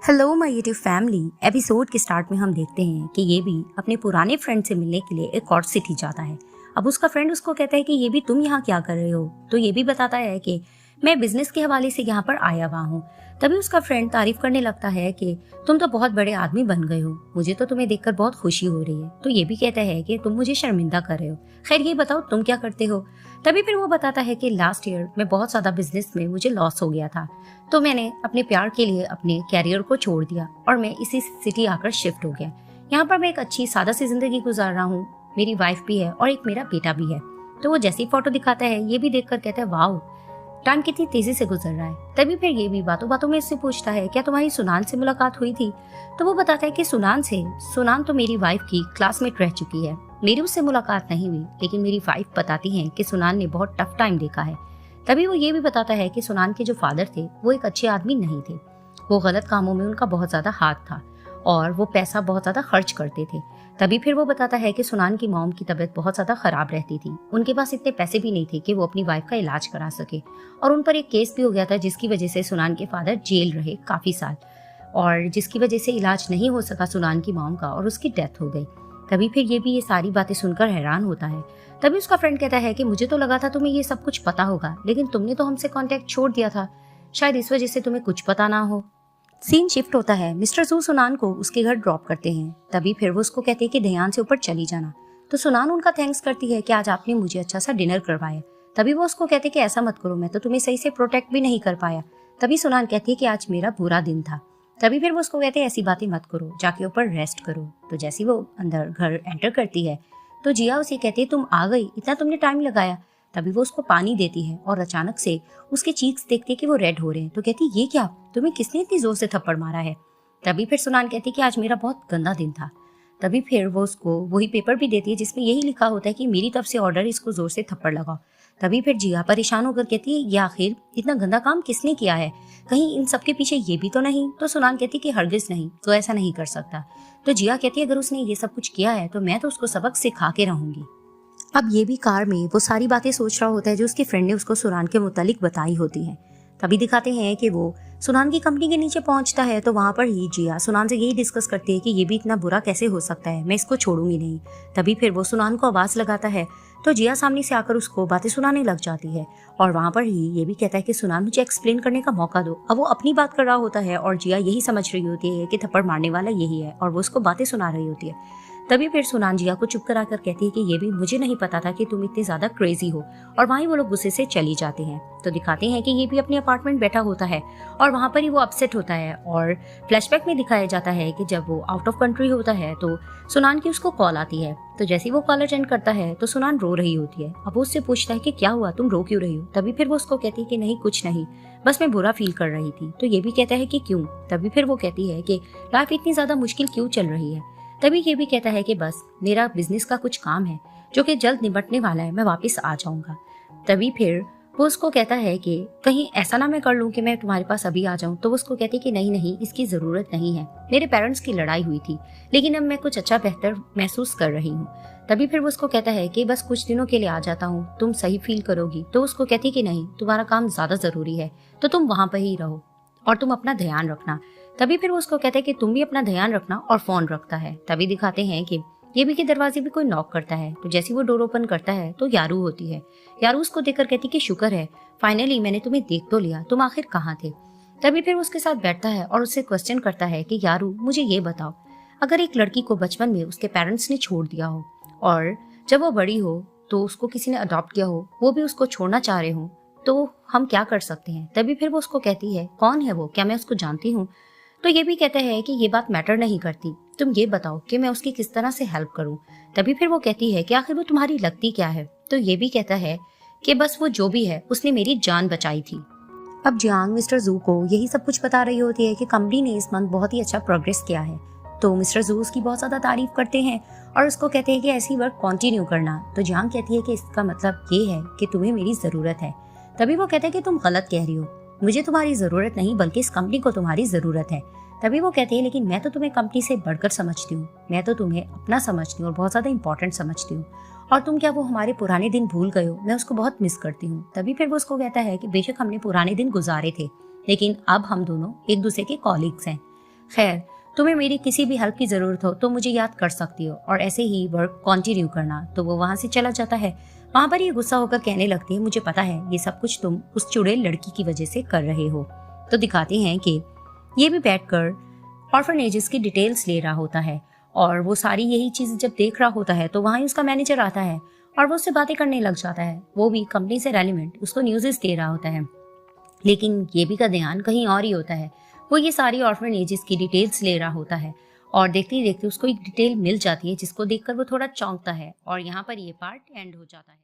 Hello my YouTube family. Episode के start में हम देखते हैं कि ये भी अपने पुराने फ्रेंड से मिलने के लिए एक और सिटी जाता है। अब उसका फ्रेंड उसको कहता है कि ये भी तुम यहाँ क्या कर रहे हो, तो ये भी बताता है कि मैं बिजनेस के हवाले से यहाँ पर आया हुआ हूँ। तभी उसका फ्रेंड तारीफ करने लगता है कि तुम तो बहुत बड़े आदमी बन गए हो, मुझे तो तुम्हें देखकर बहुत खुशी हो रही है। तो ये भी कहता है कि तुम मुझे शर्मिंदा कर रहे हो, खैर ये बताओ तुम क्या करते हो। तभी फिर वो बताता है कि लास्ट ईयर में बहुत ज्यादा बिजनेस में मुझे लॉस हो गया था, तो मैंने अपने प्यार के लिए अपने कैरियर को छोड़ दिया और मैं इसी सिटी आकर शिफ्ट हो गया। यहाँ पर मैं एक अच्छी सादा सी जिंदगी गुजार रहा हूँ, मेरी वाइफ भी है और एक मेरा बेटा भी है। तो वो जैसी फोटो दिखाता है ये भी देखकर कहता है वाओ, टाइम कितनी तेजी से गुजर रहा है। तभी फिर ये भी बातों बातों में इससे पूछता है क्या तुम्हारी सुनान से मुलाकात हुई थी। तो वो बताता है कि सुनान तो मेरी वाइफ की क्लासमेट रह चुकी है, मेरी उससे मुलाकात नहीं हुई, लेकिन मेरी वाइफ बताती है कि सुनान ने बहुत टफ टाइम देखा है। तभी वो ये भी बताता है कि सुनान के जो फादर थे वो एक अच्छे आदमी नहीं थे, वो गलत कामों में उनका बहुत ज्यादा हाथ था और वो पैसा बहुत ज्यादा खर्च करते थे। तभी फिर वो बताता है कि सुनान की मॉम की तबीयत बहुत ज्यादा खराब रहती थी, उनके पास इतने पैसे भी नहीं थे कि वो अपनी वाइफ का इलाज करा सके, और उन पर एक केस भी हो गया था जिसकी वजह से सुनान के फादर जेल रहे काफी साल, और जिसकी वजह से इलाज नहीं हो सका सुनान की मॉम का और उसकी डेथ हो गई। तभी फिर ये भी ये सारी बातें सुनकर हैरान होता है। तभी उसका फ्रेंड कहता है कि मुझे तो लगा था तुम्हें ये सब कुछ पता होगा, लेकिन तुमने तो हमसे कांटेक्ट छोड़ दिया था, शायद इस वजह से तुम्हें कुछ पता ना हो। सीन शिफ्ट होता है, मिस्टर जू सुनान को उसके घर ड्रॉप करते हैं। तभी फिर वो उसको कहते हैं कि ध्यान से ऊपर चली जाना। तो सुनान उनका थैंक्स करती है कि आज आपने मुझे अच्छा सा डिनर करवाया। तभी वो उसको कहते हैं कि ऐसा मत करो, मैं तो तुम्हें सही से प्रोटेक्ट भी नहीं कर पाया। तभी सुनान कहती है कि आज मेरा बुरा दिन था। तभी फिर वो उसको कहते हैं ऐसी बातें मत करो, जाके ऊपर रेस्ट करो। तो जैसे वो अंदर घर एंटर करती है तो जिया उसे कहती है तुम आ गई, इतना तुमने टाइम लगाया। तभी वो उसको पानी देती है और अचानक से उसके चीक्स देखती है कि वो रेड हो रहे हैं। तो कहती ये क्या, तुम्हें किसने इतनी जोर से थप्पड़ मारा है। तभी फिर सुनान कहती कि आज मेरा बहुत गंदा दिन था। तभी फिर वो उसको वही पेपर भी देती है जिसमें यही लिखा होता है कि मेरी तरफ से ऑर्डर, इसको जोर से थप्पड़ लगाओ। तभी फिर जिया परेशान होकर कहती है ये आखिर इतना गंदा काम किसने किया है, कहीं इन सबके पीछे ये भी तो नहीं। तो सुनान कहती कि हरगिज नहीं, तो ऐसा नहीं कर सकता। तो जिया कहती है अगर उसने ये सब कुछ किया है तो मैं तो उसको सबक सिखा के रहूंगी। अब ये भी कार में वो सारी बातें सोच रहा होता है जो उसके फ्रेंड ने उसको सुनान के मुतालिक बताई होती हैं। तभी दिखाते हैं कि वो सुनान की कंपनी के नीचे पहुंचता है तो वहां पर ही जिया सुनान से यही डिस्कस करती है कि ये भी इतना बुरा कैसे हो सकता है, मैं इसको छोड़ूंगी नहीं। तभी फिर वो सुनान को आवाज लगाता है तो जिया सामने से आकर उसको बातें सुनाने लग जाती है, और वहां पर ही ये भी कहता है कि सुनान मुझे एक्सप्लेन करने का मौका दो। अब वो अपनी बात कर रहा होता है और जिया यही समझ रही होती है कि थप्पड़ मारने वाला यही है, और वो उसको बातें सुना रही होती है। तभी फिर सुनान जिया को चुप कराकर कहती है कि ये भी मुझे नहीं पता था कि तुम इतनी ज्यादा क्रेजी हो, और वहीं वो लोग गुस्से से चली जाते हैं। तो दिखाते हैं कि ये भी अपने अपार्टमेंट बैठा होता है और वहां पर ही वो अपसेट होता है, और फ्लैशबैक में दिखाया जाता है कि जब वो आउट ऑफ कंट्री होता है तो सुनान की उसको कॉल आती है। तो जैसे वो कॉल अटेंड करता है तो सुनान रो रही होती है। अब वो उससे पूछता है कि क्या हुआ, तुम रो क्यों रही हो। तभी फिर वो उसको कहती है कि नहीं कुछ नहीं, बस मैं बुरा फील कर रही थी। तो ये भी कहता है कि क्यों। तभी फिर वो कहती है कि लाइफ इतनी ज्यादा मुश्किल क्यों चल रही है। तभी ये भी कहता है कि बस मेरा बिजनेस का कुछ काम है जो कि जल्द निपटने वाला है, मैं वापस आ जाऊंगा। तभी फिर वो उसको कहता है कि कहीं ऐसा ना मैं कर लूं कि मैं तुम्हारे पास अभी आ जाऊं। तो वो उसको कहती है कि नहीं नहीं, इसकी जरूरत नहीं है, मेरे पेरेंट्स की लड़ाई हुई थी लेकिन अब मैं कुछ अच्छा बेहतर महसूस कर रही हूँ। तभी फिर वो उसको कहता है कि बस कुछ दिनों के लिए आ जाता हूँ, तुम सही फील करोगी। तो उसको कहती है कि नहीं, तुम्हारा काम ज्यादा जरूरी है तो तुम वहां पर ही रहो और तुम अपना ध्यान रखना। तभी फिर वो उसको कहता है कि तुम भी अपना ध्यान रखना, और फोन रखता है। तभी दिखाते हैं कि ये भी के दरवाजे भी कोई नॉक करता है। तो जैसे वो डोर ओपन करता है तो यारू होती है। यारू उसको देखकर कहती कि शुक्र है फाइनली मैंने तुम्हें देख तो लिया, तुम आखिर कहाँ थे। तभी फिर उसके साथ बैठता है और उससे क्वेश्चन करता है कि यारू मुझे ये बताओ, अगर एक लड़की को बचपन में उसके पेरेंट्स ने छोड़ दिया हो और जब वो बड़ी हो तो उसको किसी ने अडॉप्ट किया हो, वो भी उसको छोड़ना चाह रहे हो, तो हम क्या कर सकते हैं। तभी फिर वो उसको कहती है कौन है वो, क्या मैं उसको जानती हूँ। तो ये भी कहता है कि ये बात मैटर नहीं करती, तुम ये बताओ कि मैं उसकी किस तरह से हेल्प करूं। तभी फिर वो कहती है कि आखिर वो तुम्हारी लगती क्या है। तो ये भी कहता है कि बस वो जो भी है उसने मेरी जान बचाई थी। अब जियांग मिस्टर जू को यही सब कुछ बता रही होती है कि कंपनी ने इस मंथ बहुत ही अच्छा प्रोग्रेस किया है। तो मिस्टर जू उसकी बहुत ज्यादा तारीफ करते हैं और उसको कहते हैं कि ऐसी वर्क कंटिन्यू करना। तो जियांग कहती है कि इसका मतलब ये है कि तुम्हें मेरी जरूरत है। तभी वो कहते हैं कि तुम गलत कह रही हो, मुझे तुम्हारी जरूरत नहीं बल्कि इस कंपनी को तुम्हारी जरूरत है। तभी वो कहती है लेकिन मैं तो तुम्हें कंपनी से बढ़कर समझती हूँ, मैं तो तुम्हें अपना समझती हूँ और बहुत ज्यादा इंपॉर्टेंट समझती हूँ, और तुम क्या वो हमारे पुराने दिन भूल गए हो, मैं उसको बहुत मिस करती हूँ। तभी फिर वो उसको कहता है कि बेशक हमने पुराने दिन गुजारे थे लेकिन अब हम दोनों एक दूसरे के कॉलीग्स हैं। खैर, तुम्हें मेरी किसी भी हेल्प की जरूरत हो तो मुझे याद कर सकती हो और ऐसे ही वर्क कंटिन्यू करना। तो वो वहां से चला जाता है। वहां पर ये गुस्सा होकर कहने लगती है, मुझे पता है ये सब कुछ तुम उस चुड़ैल लड़की की वजह से कर रहे हो। तो दिखाते हैं कि ये भी बैठकर ऑर्फनेजेस की डिटेल्स ले रहा होता है और वो सारी यही चीज जब देख रहा होता है तो वहां ही उसका मैनेजर आता है और वो उससे बातें करने लग जाता है। वो भी कंपनी से रेलिवेंट उसको न्यूज़ दे रहा होता है, लेकिन ये भी का ध्यान कहीं और ही होता है। वो ये सारी ऑर्फनेजेस की डिटेल्स ले रहा होता है और देखते ही देखते उसको एक डिटेल मिल जाती है जिसको देखकर वो थोड़ा चौंकता है और यहाँ पर ये पार्ट एंड हो जाता है।